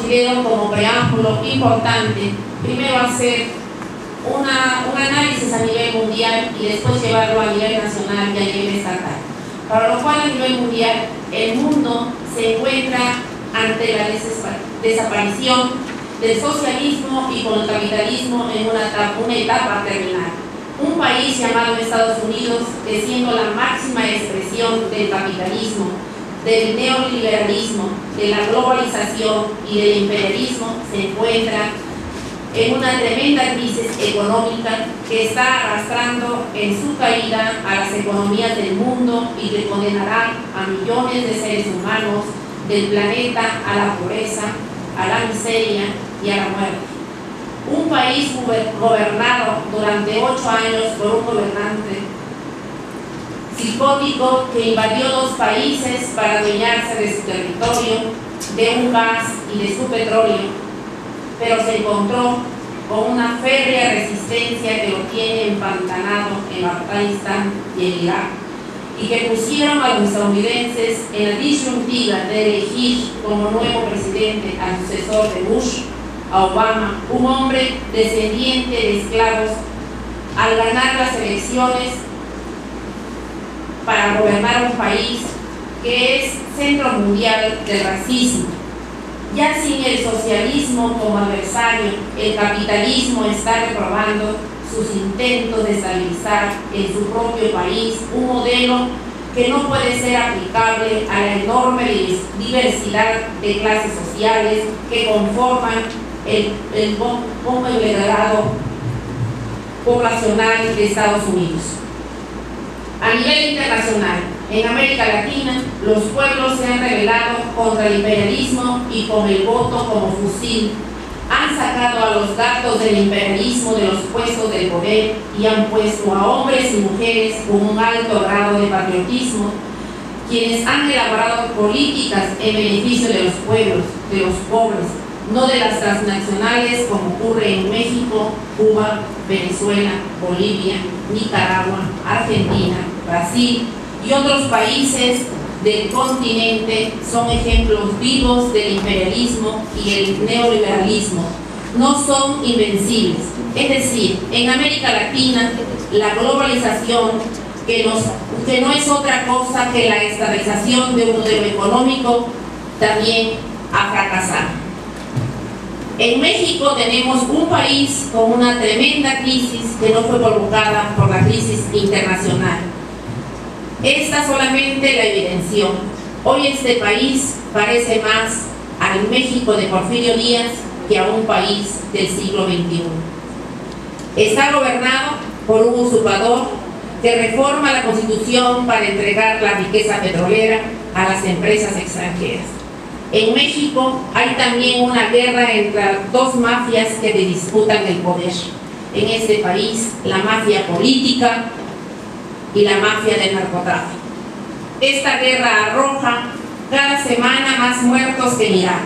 considero como preámbulo importante, primero hacer un análisis a nivel mundial y después llevarlo a nivel nacional y a nivel estatal. Para lo cual, a nivel mundial, el mundo se encuentra ante la desaparición del socialismo y con el capitalismo en una etapa terminal. Un país llamado Estados Unidos, que siendo la máxima expresión del capitalismo, del neoliberalismo, de la globalización y del imperialismo, se encuentra en una tremenda crisis económica que está arrastrando en su caída a las economías del mundo y que condenará a millones de seres humanos del planeta a la pobreza, a la miseria y a la muerte. Un país gobernado durante 8 años por un gobernante psicótico que invadió 2 países para adueñarse de su territorio, de un gas y de su petróleo, pero se encontró con una férrea resistencia que lo tiene empantanado en Afganistán y en Irak, y que pusieron a los estadounidenses en la disyuntiva de elegir como nuevo presidente al sucesor de Bush, a Obama, un hombre descendiente de esclavos, al ganar las elecciones para gobernar un país que es centro mundial del racismo. Ya sin el socialismo como adversario, el capitalismo está reprobando sus intentos de estabilizar en su propio país un modelo que no puede ser aplicable a la enorme diversidad de clases sociales que conforman el conglomerado poblacional de Estados Unidos. A nivel internacional, en América Latina, los pueblos se han rebelado contra el imperialismo y con el voto como fusil han sacado a los gatos del imperialismo de los puestos del poder y han puesto a hombres y mujeres con un alto grado de patriotismo, quienes han elaborado políticas en beneficio de los pueblos, de los pobres, no de las transnacionales como ocurre en México, Cuba, Venezuela, Bolivia, Nicaragua, Argentina, Brasil y otros países del continente. Son ejemplos vivos del imperialismo y el neoliberalismo. No son invencibles. Es decir, en América Latina, la globalización, que no es otra cosa que la estabilización de un modelo económico, también ha fracasado. En México tenemos un país con una tremenda crisis que no fue provocada por la crisis internacional. Esta solamente la evidenció. Hoy este país parece más al México de Porfirio Díaz que a un país del siglo XXI. Está gobernado por un usurpador que reforma la Constitución para entregar la riqueza petrolera a las empresas extranjeras. En México hay también una guerra entre 2 mafias que disputan el poder. En este país, la mafia política y la mafia del narcotráfico. Esta guerra arroja cada semana más muertos que en Irak.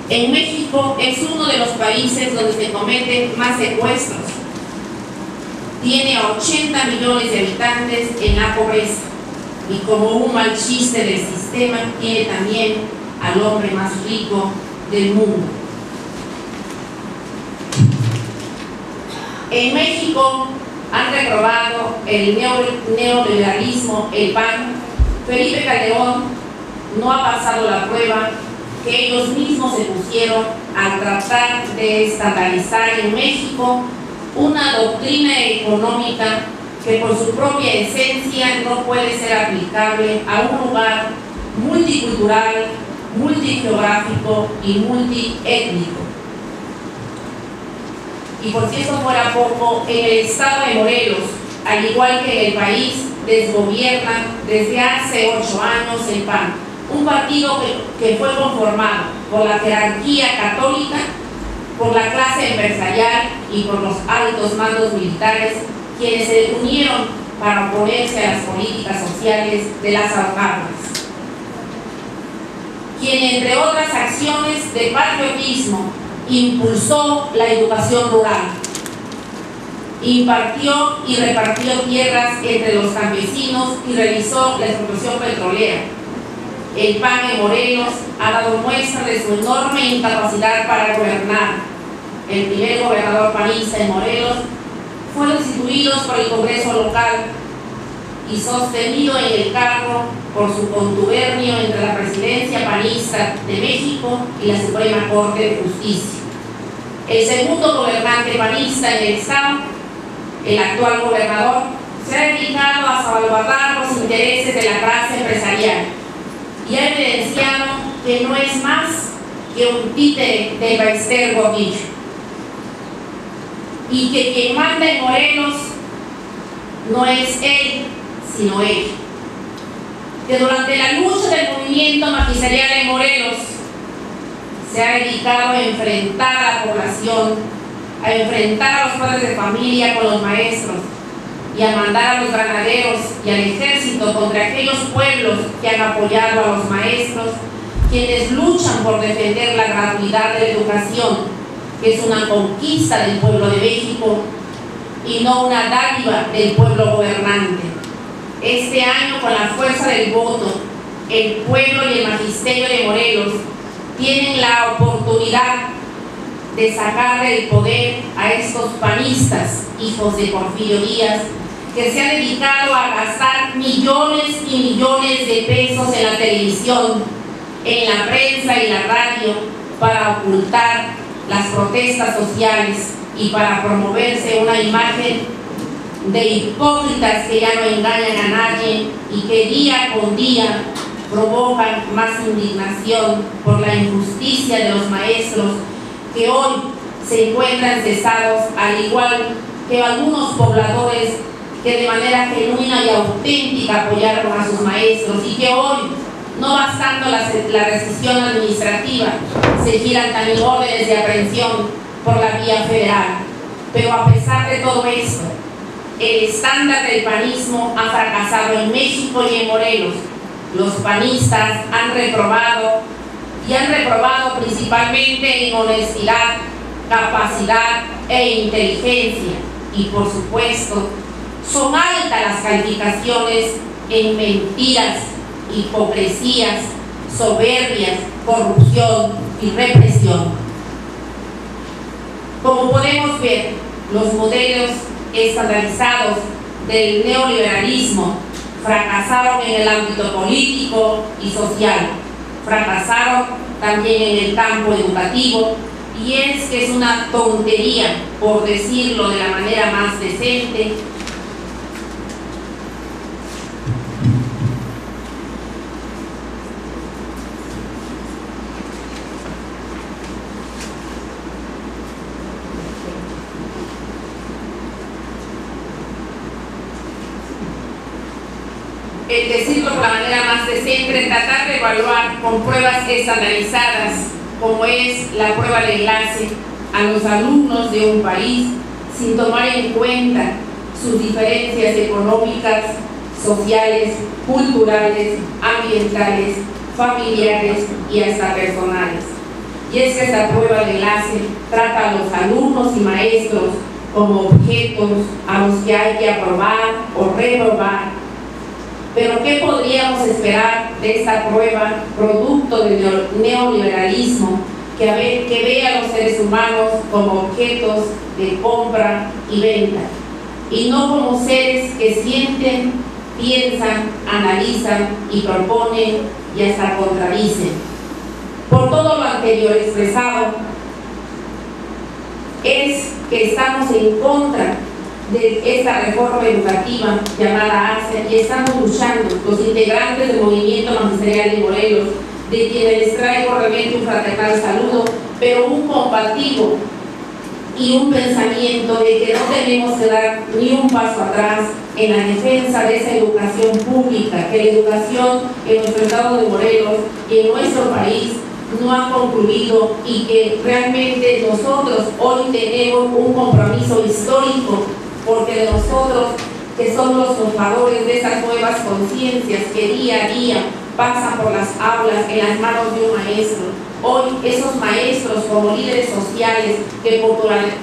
En México es uno de los países donde se cometen más secuestros. Tiene a 80 millones de habitantes en la pobreza y como un mal chiste del sistema tiene también al hombre más rico del mundo. En México han reprobado el neoliberalismo, el PAN. Felipe Calderón no ha pasado la prueba que ellos mismos se pusieron al tratar de estandarizar en México una doctrina económica que por su propia esencia no puede ser aplicable a un lugar multicultural, multigeográfico y multiétnico. Y por si eso fuera poco, en el estado de Morelos, al igual que en el país, desgobierna desde hace 8 años el PAN, un partido que fue conformado por la jerarquía católica, por la clase empresarial y por los altos mandos militares, quienes se unieron para oponerse a las políticas sociales de las autoridades. Quien, entre otras acciones de patriotismo, impulsó la educación rural, impartió y repartió tierras entre los campesinos y realizó la explotación petrolera. el PAN en Morelos ha dado muestra de su enorme incapacidad para gobernar. El primer gobernador panista en Morelos fue destituido por el Congreso local y sostenido en el cargo por su contubernio entre la presidencia panista de México y la Suprema Corte de Justicia. El segundo gobernante panista en el estado, el actual gobernador, se ha dedicado a salvaguardar los intereses de la clase empresarial y ha evidenciado que no es más que un títere de Ballester Gordillo, y que quien manda en Morelos no es él, sino ella. Que durante la lucha del movimiento magisterial en Morelos se ha dedicado a enfrentar a la población, a enfrentar a los padres de familia con los maestros y a mandar a los granaderos y al ejército contra aquellos pueblos que han apoyado a los maestros, quienes luchan por defender la gratuidad de la educación, que es una conquista del pueblo de México y no una dádiva del pueblo gobernante. Este año, con la fuerza del voto, el pueblo y el magisterio de Morelos tienen la oportunidad de sacar del poder a estos panistas, hijos de Porfirio Díaz, que se han dedicado a gastar millones y millones de pesos en la televisión, en la prensa y la radio para ocultar las protestas sociales y para promoverse una imagen de hipócritas que ya no engañan a nadie y que día con día provocan más indignación por la injusticia de los maestros que hoy se encuentran cesados, al igual que algunos pobladores que de manera genuina y auténtica apoyaron a sus maestros y que hoy, no bastando la rescisión administrativa, se giran también órdenes de aprehensión por la vía federal. Pero a pesar de todo esto, el estándar del panismo ha fracasado en México y en Morelos. Los panistas han reprobado principalmente en honestidad, capacidad e inteligencia. Y por supuesto, son altas las calificaciones en mentiras, hipocresías, soberbias, corrupción y represión. Como podemos ver, los modelos estandarizados del neoliberalismo fracasaron en el ámbito político y social, fracasaron también en el campo educativo, y es que es una tontería, por decirlo de la manera más decente, el decirlo por la manera más decente, tratar de evaluar con pruebas estandarizadas, como es la prueba de enlace, a los alumnos de un país, sin tomar en cuenta sus diferencias económicas, sociales, culturales, ambientales, familiares y hasta personales. Y es que esta prueba de enlace trata a los alumnos y maestros como objetos a los que hay que aprobar o reprobar. Pero ¿qué podríamos esperar de esta prueba, producto del neoliberalismo, que ve a los seres humanos como objetos de compra y venta, y no como seres que sienten, piensan, analizan y proponen y hasta contradicen? Por todo lo anterior expresado, es que estamos en contra de esta reforma educativa llamada ACE y estamos luchando, los integrantes del movimiento magisterial de Morelos, de quienes les traigo realmente un fraternal saludo, pero un combativo y un pensamiento de que no tenemos que dar ni un paso atrás en la defensa de esa educación pública, que la educación en nuestro estado de Morelos y en nuestro país no ha concluido, y que realmente nosotros hoy tenemos un compromiso histórico, porque de nosotros, que somos los formadores de esas nuevas conciencias que día a día pasan por las aulas en las manos de un maestro, hoy esos maestros como líderes sociales que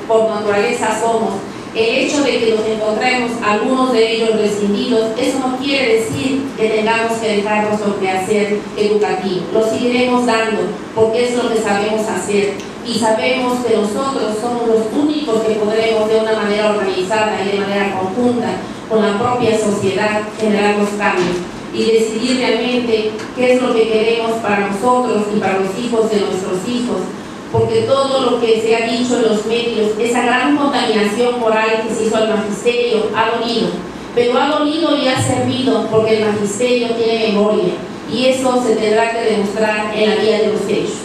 por naturaleza somos, El hecho de que nos encontremos algunos de ellos rescindidos, eso no quiere decir que tengamos que dejar nuestro quehacer educativo. Lo seguiremos dando porque es lo que sabemos hacer y sabemos que nosotros somos los únicos que podremos de una manera organizada y de manera conjunta con la propia sociedad generar los cambios y decidir realmente qué es lo que queremos para nosotros y para los hijos de nuestros hijos. Porque todo lo que se ha dicho en los medios, esa gran contaminación moral que se hizo al magisterio, ha dolido. Pero ha dolido y ha servido porque el magisterio tiene memoria y eso se tendrá que demostrar en la vía de los hechos.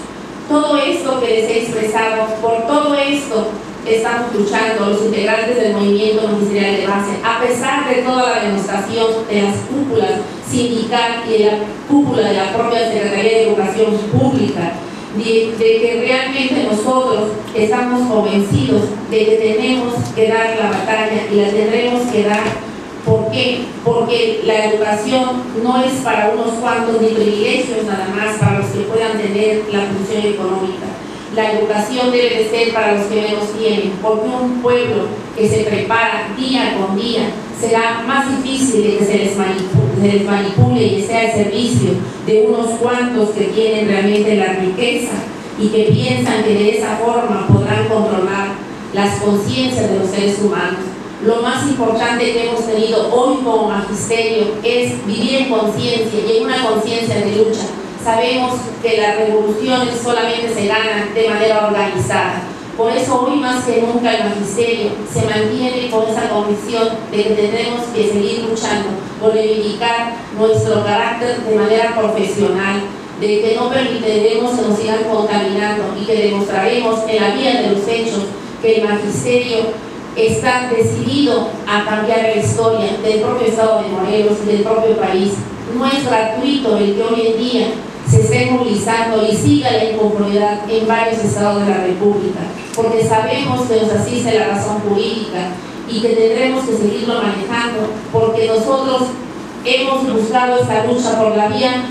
Todo esto que les he expresado, por todo esto estamos luchando los integrantes del movimiento magisterial de base, a pesar de toda la demostración de las cúpulas sindical y de la cúpula de la propia Secretaría de Educación Pública, de que realmente nosotros estamos convencidos de que tenemos que dar la batalla y la tendremos que dar. ¿Por qué? Porque la educación no es para unos cuantos ni privilegios nada más para los que puedan tener la función económica. La educación debe de ser para los que menos tienen, porque un pueblo que se prepara día con día será más difícil de que se les manipule y esté al servicio de unos cuantos que tienen realmente la riqueza y que piensan que de esa forma podrán controlar las conciencias de los seres humanos. Lo más importante que hemos tenido hoy como magisterio es vivir en conciencia y en una conciencia de lucha. Sabemos que las revoluciones solamente se ganan de manera organizada. Por eso hoy más que nunca el magisterio se mantiene con esa convicción de que tendremos que seguir luchando por reivindicar nuestro carácter de manera profesional, de que no permitiremos que nos sigan contaminando y que demostraremos en la vía de los hechos que el magisterio está decidido a cambiar la historia del propio estado de Morelos y del propio país. No es gratuito el que hoy en día se esté movilizando y siga la inconformidad en varios estados de la República, porque sabemos que nos asiste la razón jurídica y que tendremos que seguirlo manejando, porque nosotros hemos buscado esta lucha por la vía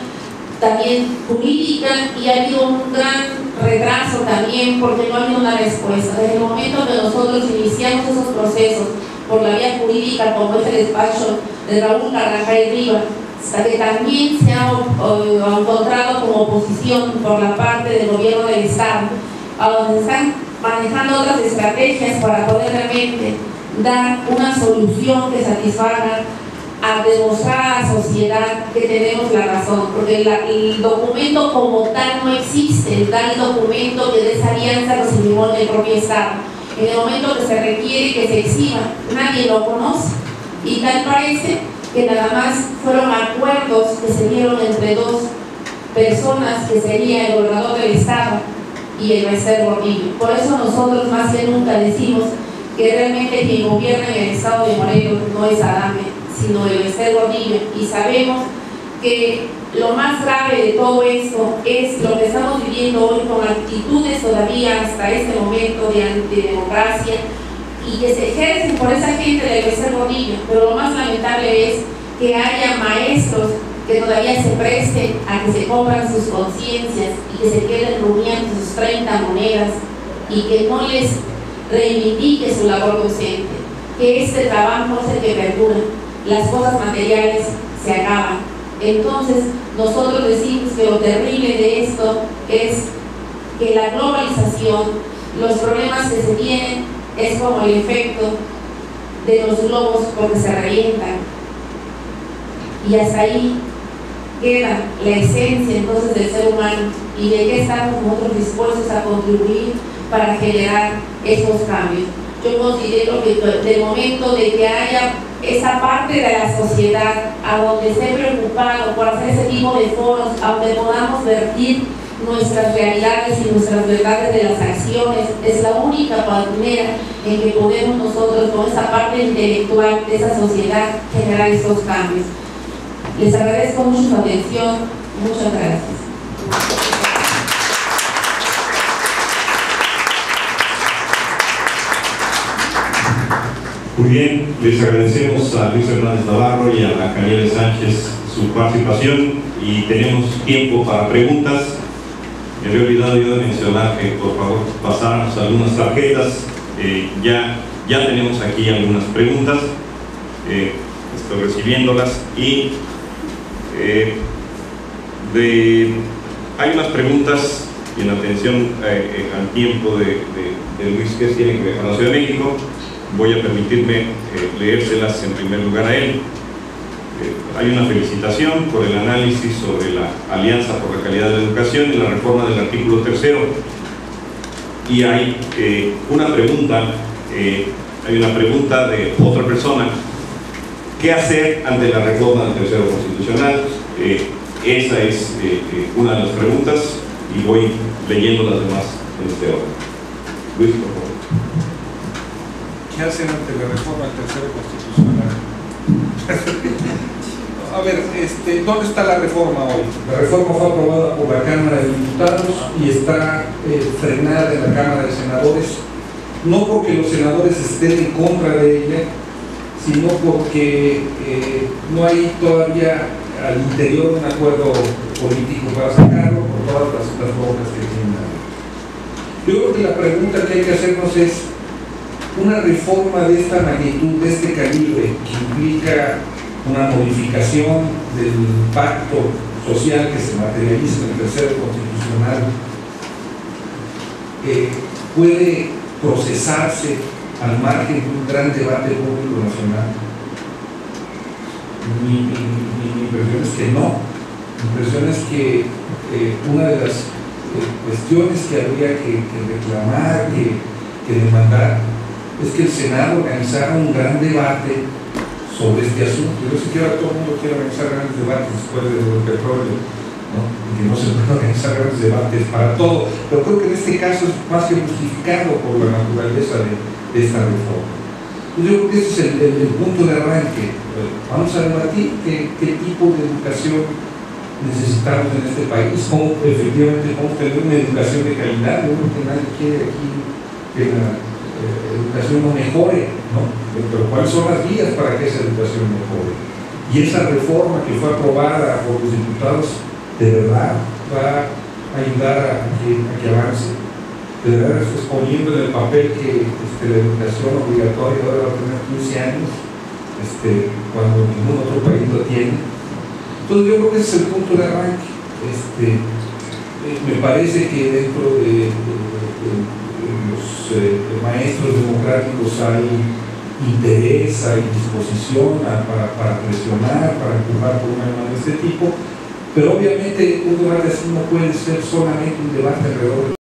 también jurídica y ha habido un gran retraso también porque no ha habido una respuesta. Desde el momento que nosotros iniciamos esos procesos por la vía jurídica, como es el despacho de Raúl Carrajal Riva, hasta que también se ha encontrado como oposición por la parte del gobierno del Estado, a donde están manejando otras estrategias para poder realmente dar una solución que satisfaga a demostrar a la sociedad que tenemos la razón, porque el documento como tal no existe, el tal documento que de esa alianza lo se firmó en el propio Estado. En el momento que se requiere que se exhiba, nadie lo conoce y tal parece que nada más fueron acuerdos que se dieron entre dos personas, que sería el gobernador del Estado y el Bester Gordillo. Por eso nosotros más que nunca decimos que realmente quien gobierna en el Estado de Morelos no es Adame, sino el Bester Gordillo, y sabemos que lo más grave de todo esto es lo que estamos viviendo hoy con actitudes todavía hasta este momento de antidemocracia y que se ejercen por esa gente del Bester Gordillo. Pero lo más lamentable es que haya maestros que todavía se presten a que se compran sus conciencias y que se queden rumiando sus 30 monedas y que no les reivindique su labor docente, que este trabajo es el que perdura. Las cosas materiales se acaban. Entonces nosotros decimos que lo terrible de esto es que la globalización, los problemas que se tienen es como el efecto de los globos porque se revientan y hasta ahí queda la esencia entonces del ser humano y de qué estamos nosotros dispuestos a contribuir para generar esos cambios. Yo considero que del momento de que haya esa parte de la sociedad a donde esté preocupado por hacer ese tipo de foros, a donde podamos vertir nuestras realidades y nuestras verdades de las acciones, es la única manera en que podemos nosotros con esa parte intelectual de esa sociedad generar esos cambios. Les agradezco mucho su atención. Muchas gracias. Muy bien, les agradecemos a Luis Hernández Navarro y a la Caniel Sánchez su participación y tenemos tiempo para preguntas. Me había olvidado yo de mencionar que por favor pasáramos algunas tarjetas. Ya Ya tenemos aquí algunas preguntas, estoy recibiéndolas y hay unas preguntas y en atención al tiempo de Luis, que tiene que ver con la Ciudad de México. Voy a permitirme leérselas en primer lugar a él. Hay una felicitación por el análisis sobre la Alianza por la Calidad de la Educación y la reforma del artículo 3º. Y hay una pregunta, de otra persona: ¿qué hacer ante la reforma del 3º constitucional? Esa es una de las preguntas y voy leyendo las demás en este orden. Luis, por favor. ¿Qué hacer ante la reforma del 3º constitucional? A ver, ¿dónde está la reforma hoy? La reforma fue aprobada por la Cámara de Diputados y está frenada en la Cámara de Senadores, no porque los senadores estén en contra de ella, sino porque no hay todavía al interior un acuerdo político para sacarlo por todas las broncas que tienen. Yo creo que la pregunta que hay que hacernos es: una reforma de esta magnitud, de este calibre, que implica una modificación del pacto social que se materializa en el 3º constitucional, puede procesarse al margen de un gran debate público nacional. Mi impresión es que no. Mi impresión es que una de las cuestiones que habría que reclamar, que demandar, es que el Senado organizara un gran debate sobre este asunto. Yo sé que ahora todo el mundo quiere organizar grandes debates después del petróleo, ¿no? Y que no se puede organizar grandes debates para todo, pero creo que en este caso es más que justificado por la naturaleza de esta reforma. Yo creo que ese es el punto de arranque. Vamos a debatir qué tipo de educación necesitamos en este país, cómo efectivamente podemos tener una educación de calidad. Yo creo que nadie quiere aquí que la educación no mejore, ¿no? Pero ¿cuáles son las vías para que esa educación mejore? Y esa reforma que fue aprobada por los diputados, de verdad va a ayudar a que avance. De verdad, exponiendo en el papel que la educación obligatoria ahora va a tener 15 años, cuando ningún otro país lo tiene. Entonces yo creo que ese es el punto de arranque. Me parece que dentro de los maestros democráticos hay interés, hay disposición para presionar, para empujar por una demanda de este tipo, pero obviamente un debate así no puede ser solamente un debate alrededor